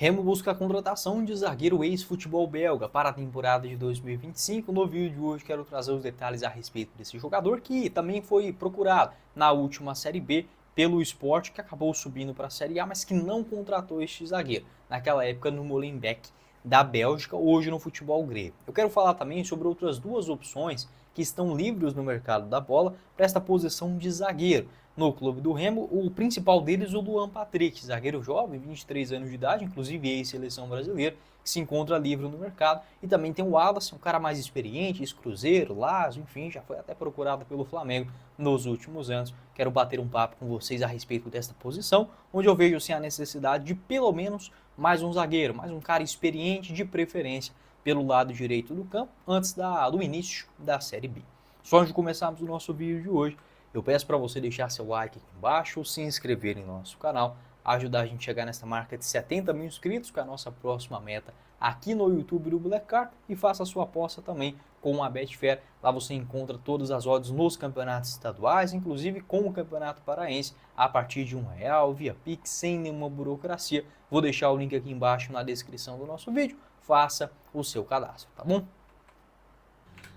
Remo busca a contratação de zagueiro ex-futebol belga para a temporada de 2025. No vídeo de hoje quero trazer os detalhes a respeito desse jogador que também foi procurado na última Série B pelo Sport, que acabou subindo para a Série A, mas que não contratou este zagueiro, naquela época no Molenbeek da Bélgica, hoje no futebol grego. Eu quero falar também sobre outras duas opções que estão livres no mercado da bola para esta posição de zagueiro. No clube do Remo, o principal deles, o Luan Patrick, zagueiro jovem, 23 anos de idade, inclusive ex-seleção brasileira, que se encontra livre no mercado. E também tem o Wallace, um cara mais experiente, ex-Cruzeiro, Lazio, enfim, já foi até procurado pelo Flamengo nos últimos anos. Quero bater um papo com vocês a respeito desta posição, onde eu vejo sim a necessidade de pelo menos mais um zagueiro, mais um cara experiente, de preferência pelo lado direito do campo, antes do início da Série B. Só antes de começarmos o nosso vídeo de hoje, eu peço para você deixar seu like aqui embaixo, se inscrever em nosso canal, ajudar a gente a chegar nessa marca de 70 mil inscritos, que é a nossa próxima meta aqui no YouTube do Black Card, e faça a sua aposta também com a Betfair. Lá você encontra todas as odds nos campeonatos estaduais, inclusive com o Campeonato Paraense, a partir de R$1, via Pix, sem nenhuma burocracia. Vou deixar o link aqui embaixo na descrição do nosso vídeo, faça o seu cadastro, tá bom?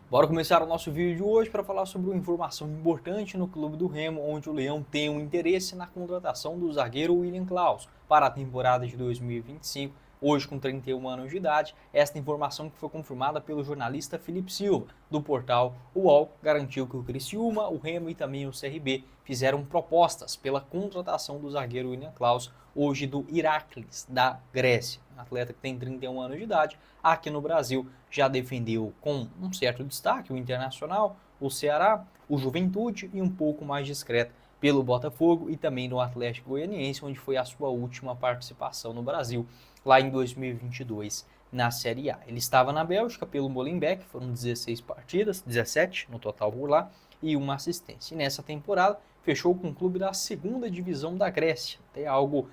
Bora começar o nosso vídeo de hoje para falar sobre uma informação importante no clube do Remo, onde o Leão tem um interesse na contratação do zagueiro William Klaus para a temporada de 2025, hoje com 31 anos de idade. Esta informação que foi confirmada pelo jornalista Felipe Silva, do portal UOL, garantiu que o Criciúma, o Remo e também o CRB fizeram propostas pela contratação do zagueiro William Klaus, hoje do Iraklis, da Grécia. Um atleta que tem 31 anos de idade, aqui no Brasil já defendeu com um certo destaque o Internacional, o Ceará, o Juventude e um pouco mais discreto pelo Botafogo e também no Atlético Goianiense, onde foi a sua última participação no Brasil, lá em 2022, na Série A. Ele estava na Bélgica pelo Molenbeek, foram 16 partidas, 17 no total por lá, e uma assistência. E nessa temporada fechou com o clube da segunda divisão da Grécia. Tem algo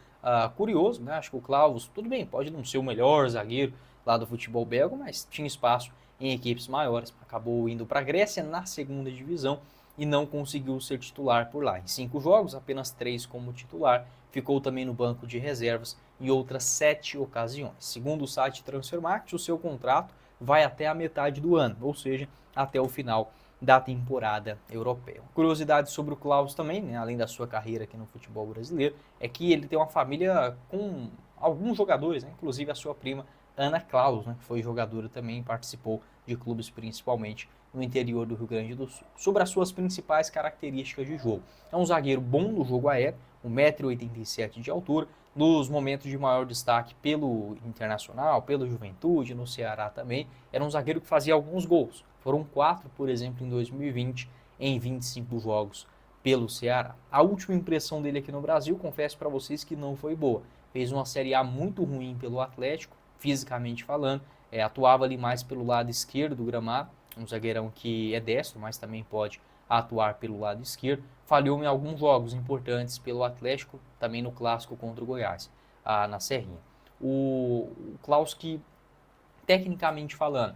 curioso, né? Acho que o Klaus, tudo bem, pode não ser o melhor zagueiro lá do futebol belga, mas tinha espaço em equipes maiores. Acabou indo para a Grécia na segunda divisão e não conseguiu ser titular por lá. Em 5 jogos, apenas 3 como titular, ficou também no banco de reservas em outras 7 ocasiões. Segundo o site Transfermarkt, o seu contrato vai até a metade do ano, ou seja, até o final da temporada europeia. Curiosidade sobre o Klaus também, né, além da sua carreira aqui no futebol brasileiro, é que ele tem uma família com alguns jogadores, né, inclusive a sua prima Ana Klaus, né, que foi jogadora também, participou de clubes principalmente no interior do Rio Grande do Sul. Sobre as suas principais características de jogo: é um zagueiro bom no jogo aéreo, 1,87 m de altura, nos momentos de maior destaque pelo Internacional, pelo Juventude, no Ceará também, era um zagueiro que fazia alguns gols. Foram 4, por exemplo, em 2020, em 25 jogos pelo Ceará. A última impressão dele aqui no Brasil, confesso para vocês que não foi boa. Fez uma Série A muito ruim pelo Atlético, fisicamente falando, atuava ali mais pelo lado esquerdo do gramado, um zagueirão que é destro, mas também pode atuar pelo lado esquerdo. Falhou em alguns jogos importantes pelo Atlético, também no clássico contra o Goiás, na Serrinha. O Klaus, que tecnicamente falando,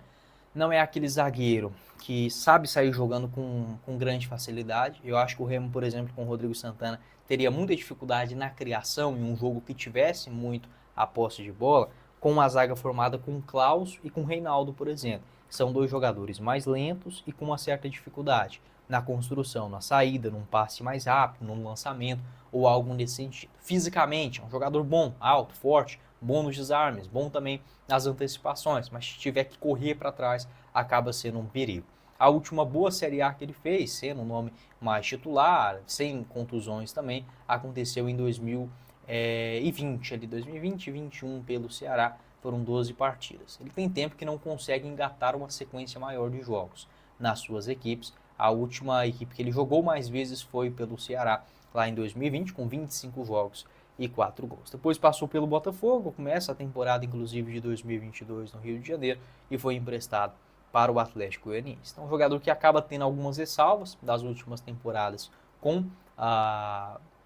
não é aquele zagueiro que sabe sair jogando com grande facilidade. Eu acho que o Remo, por exemplo, com o Rodrigo Santana, teria muita dificuldade na criação em um jogo que tivesse muito a posse de bola, com uma zaga formada com Klaus e com Reinaldo, por exemplo. São dois jogadores mais lentos e com uma certa dificuldade na construção, na saída, num passe mais rápido, num lançamento ou algo nesse sentido. Fisicamente, é um jogador bom, alto, forte, bom nos desarmes, bom também nas antecipações, mas se tiver que correr para trás, acaba sendo um perigo. A última boa Série A que ele fez, sendo um nome mais titular, sem contusões também, aconteceu em 2020, ali 2020 e 2021 pelo Ceará, foram 12 partidas. Ele tem tempo que não consegue engatar uma sequência maior de jogos nas suas equipes. A última equipe que ele jogou mais vezes foi pelo Ceará, lá em 2020, com 25 jogos e 4 gols. Depois passou pelo Botafogo, começa a temporada inclusive de 2022 no Rio de Janeiro e foi emprestado para o Atlético Goianiense. Então, um jogador que acaba tendo algumas ressalvas das últimas temporadas com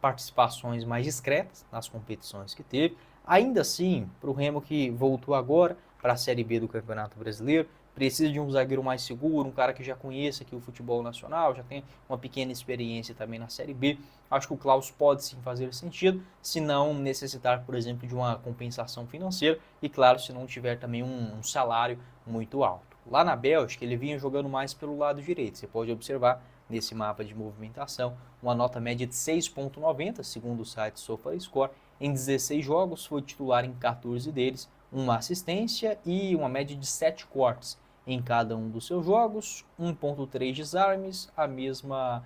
participações mais discretas nas competições que teve. Ainda assim, para o Remo, que voltou agora para a Série B do Campeonato Brasileiro, precisa de um zagueiro mais seguro, um cara que já conheça aqui o futebol nacional, já tem uma pequena experiência também na Série B. Acho que o Klaus pode sim fazer sentido, se não necessitar, por exemplo, de uma compensação financeira e, claro, se não tiver também um salário muito alto. Lá na Bélgica, ele vinha jogando mais pelo lado direito. Você pode observar nesse mapa de movimentação uma nota média de 6,90, segundo o site SofaScore. Em 16 jogos, foi titular em 14 deles, uma assistência e uma média de 7 cortes em cada um dos seus jogos, 1,3 desarmes, a mesma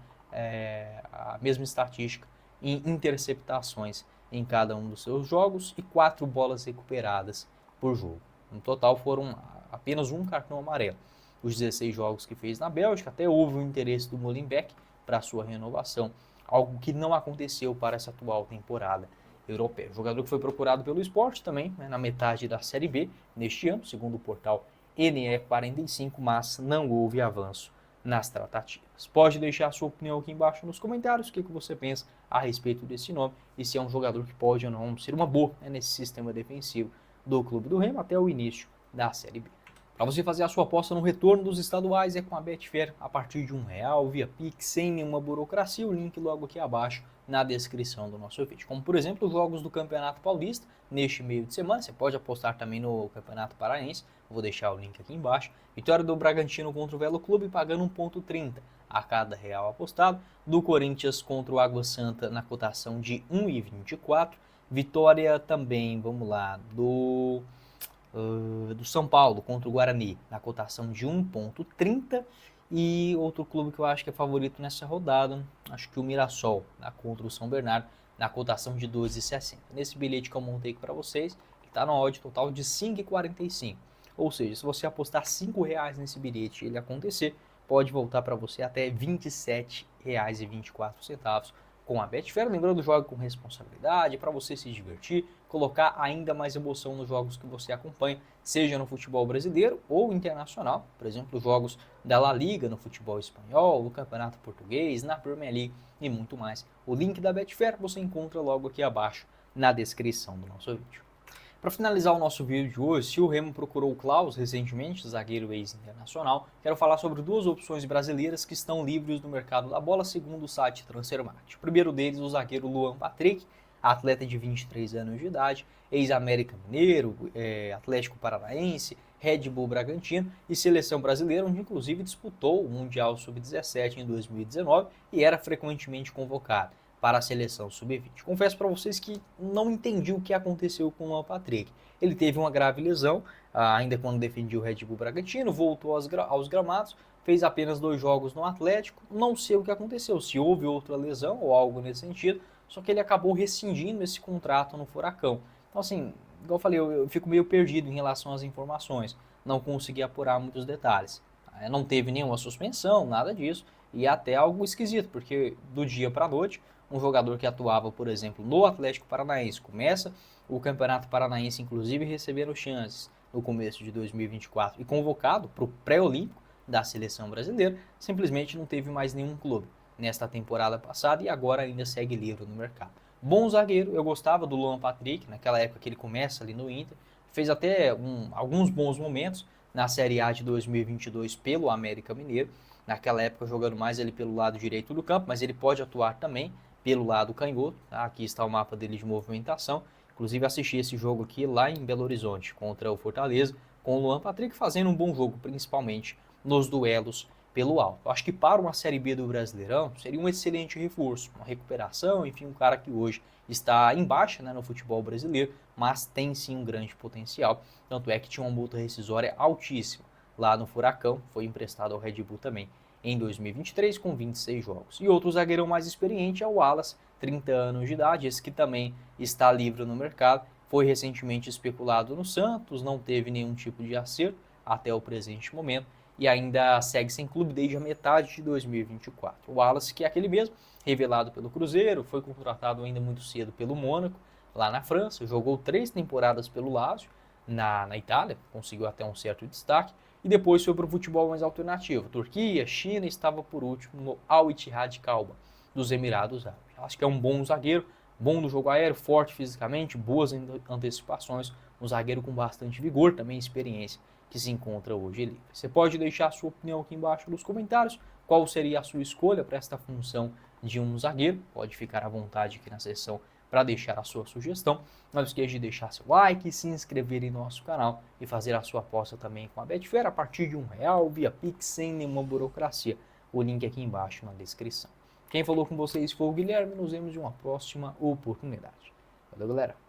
estatística em interceptações em cada um dos seus jogos e 4 bolas recuperadas por jogo. No total foram apenas um cartão amarelo. Os 16 jogos que fez na Bélgica, até houve o interesse do Molenbeek para sua renovação, algo que não aconteceu para essa atual temporada europeia. O jogador que foi procurado pelo Sport também, na metade da Série B neste ano, segundo o portal NE45, mas não houve avanço nas tratativas. Pode deixar a sua opinião aqui embaixo nos comentários, o que você pensa a respeito desse nome e se é um jogador que pode ou não ser uma boa nesse sistema defensivo do Clube do Remo até o início da Série B. Para você fazer a sua aposta no retorno dos estaduais é com a Betfair a partir de R$1 via Pix, sem nenhuma burocracia, o link logo aqui abaixo na descrição do nosso vídeo. Como por exemplo os jogos do Campeonato Paulista neste meio de semana, você pode apostar também no Campeonato Paraense, vou deixar o link aqui embaixo. Vitória do Bragantino contra o Velo Clube pagando 1,30 a cada real apostado, do Corinthians contra o Água Santa na cotação de 1,24, vitória também, vamos lá, do São Paulo contra o Guarani, na cotação de 1,30. E outro clube que eu acho que é favorito nessa rodada, acho que o Mirassol, contra o São Bernardo, na cotação de 2,60. Nesse bilhete que eu montei aqui para vocês, está na odd total de 5,45. Ou seja, se você apostar R$5 nesse bilhete e ele acontecer, pode voltar para você até R$27,24 com a Betfair. Lembrando, jogue com responsabilidade, para você se divertir, colocar ainda mais emoção nos jogos que você acompanha, seja no futebol brasileiro ou internacional, por exemplo, jogos da La Liga no futebol espanhol, no Campeonato Português, na Premier League e muito mais. O link da Betfair você encontra logo aqui abaixo na descrição do nosso vídeo. Para finalizar o nosso vídeo de hoje, se o Remo procurou o Klaus recentemente, zagueiro ex-internacional, quero falar sobre duas opções brasileiras que estão livres no mercado da bola, segundo o site Transfermarkt. O primeiro deles, o zagueiro Luan Patrick, atleta de 23 anos de idade, ex-América Mineiro, Atlético Paranaense, Red Bull Bragantino e seleção brasileira, onde inclusive disputou o Mundial Sub-17 em 2019 e era frequentemente convocado para a seleção sub-20. Confesso para vocês que não entendi o que aconteceu com o Patrick. Ele teve uma grave lesão, ainda quando defendia o Red Bull Bragantino, voltou aos gramados, fez apenas 2 jogos no Atlético, não sei o que aconteceu, se houve outra lesão ou algo nesse sentido, só que ele acabou rescindindo esse contrato no Furacão. Então assim, igual eu falei, eu fico meio perdido em relação às informações, não consegui apurar muitos detalhes. Não teve nenhuma suspensão, nada disso, e até algo esquisito, porque do dia para a noite, um jogador que atuava, por exemplo, no Atlético Paranaense, começa o Campeonato Paranaense, inclusive recebendo chances no começo de 2024 e convocado para o pré-olímpico da seleção brasileira, simplesmente não teve mais nenhum clube nesta temporada passada e agora ainda segue livre no mercado. Bom zagueiro, eu gostava do Luan Patrick, naquela época que ele começa ali no Inter, fez até alguns bons momentos na Série A de 2022 pelo América Mineiro, naquela época jogando mais ele pelo lado direito do campo, mas ele pode atuar também pelo lado canhoto, tá? Aqui está o mapa dele de movimentação, inclusive assisti esse jogo aqui lá em Belo Horizonte, contra o Fortaleza, com o Luan Patrick fazendo um bom jogo, principalmente nos duelos pelo alto. Eu acho que para uma Série B do Brasileirão seria um excelente reforço, uma recuperação, enfim, um cara que hoje está em baixa, no futebol brasileiro, mas tem sim um grande potencial, tanto é que tinha uma multa rescisória altíssima lá no Furacão, foi emprestado ao Red Bull também em 2023 com 26 jogos. E outro zagueirão mais experiente é o Wallace, 30 anos de idade, esse que também está livre no mercado, foi recentemente especulado no Santos, não teve nenhum tipo de acerto até o presente momento e ainda segue sem clube desde a metade de 2024. O Wallace, que é aquele mesmo, revelado pelo Cruzeiro, foi contratado ainda muito cedo pelo Mônaco, lá na França, jogou 3 temporadas pelo Lazio, na Itália, conseguiu até um certo destaque, e depois foi para o futebol mais alternativo. Turquia, China, estava por último no Al Ittihad Kalba, dos Emirados Árabes. Acho que é um bom zagueiro, bom no jogo aéreo, forte fisicamente, boas antecipações, um zagueiro com bastante vigor, também experiência, que se encontra hoje livre. Você pode deixar a sua opinião aqui embaixo nos comentários, qual seria a sua escolha para esta função de um zagueiro, pode ficar à vontade aqui na seção para deixar a sua sugestão. Não esqueça de deixar seu like, se inscrever em nosso canal e fazer a sua aposta também com a Betfair a partir de R$1 via Pix sem nenhuma burocracia. O link aqui embaixo na descrição. Quem falou com vocês foi o Guilherme, nos vemos em uma próxima oportunidade. Valeu, galera!